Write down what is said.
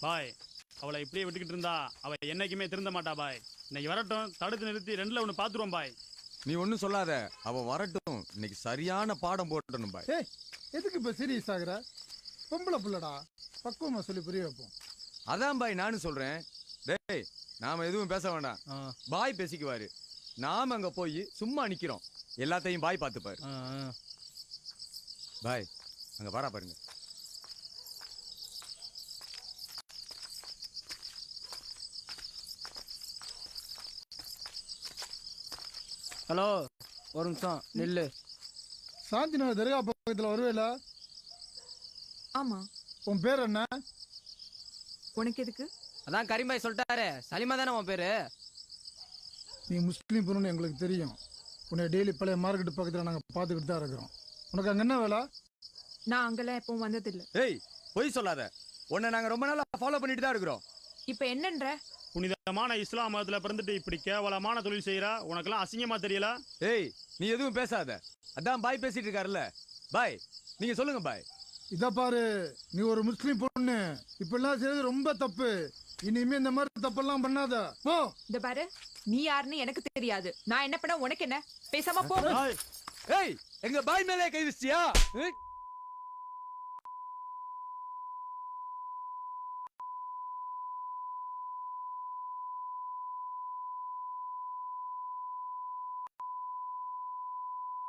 பாய் அவளை இப்படியே விட்டுக்கிட்டு இருந்தா அவ என்னைக்குமே திருந்த மாட்டா பாய். இன்னைக்கு வரட்டும், தடுத்து நிறுத்தி ரெண்டுல ஒண்ணு பாத்துருவோம் பாய். நீ ஒன்னும் சொல்லாத, அவ வரட்டும், இன்னைக்கு சரியான பாடம் போட்டணும் பாய். எதுக்கு இப்ப சீரியஸ் ஆகுற? பொம்பளை புள்ளடா, பக்குவமா சொல்லி புரிய வைப்போம். அதான் பாய் நானும் சொல்றேன். டேய் நாம எதுவும் பேச வேண்டாம், பாய் பேசிக்குவாரு. நாம அங்க போய் சும்மா நிக்கிறோம், எல்லாத்தையும் பாய் பார்த்துப்பாரு. பாய் அங்க பாரா பாருங்க. ஹலோ, ஒரு நிமிஷம் நில்லு. சாந்தி நகர் தர்கா பக்கத்துல வருவேல? ஆமா. உன் பேர் என்ன? உனக்கு எதுக்கு? அதான் கரீம்பாய் சொல்லிட்டாரு, சலிமா தானே உன் பேரு? நீ முஸ்லீம் பொண்ணு எங்களுக்கு தெரியும். உன்னை டெய்லி பழைய மார்க்கெட் பக்கத்துல நாங்க பாத்துக்கிட்டு தான் இருக்கிறோம். உனக்கு அங்க என்ன வேலை? நான் அங்கெல்லாம் எப்பவும் வந்ததில்லை. ஏய் பொய் சொல்லாத, உன்னை நாங்க ரொம்ப நாளா ஃபாலோ பண்ணிட்டு தான் இருக்கிறோம். இப்ப என்னன்ற? புனிதமான இஸ்லாம் மதத்துல பிறந்துட்டு இப்படி கேவலமான தொழில் செய்யறா, உனக்கெல்லாம் அசிங்கமா தெரியல? ஏய் நீ எதுவும் பேசாத, அதான் பாய் பேசிட்டு இருக்காருல்ல. பாய் நீங்க சொல்லுங்க பாய். இத பாரு, நீ ஒரு முஸ்லீம் பொண்ணு, இப்பெல்லாம் செய்யறது ரொம்ப தப்பு. இனிமே இந்த மாதிரி தப்பெல்லாம் பண்ணாத, போ. இந்த பாரு, நீ யாருன்னு எனக்கு தெரியாது. நான் என்ன பண்ண உனக்கு என்ன? பேசாம போ. ஏய் எங்க பாய் மேலே கை வச்சியா?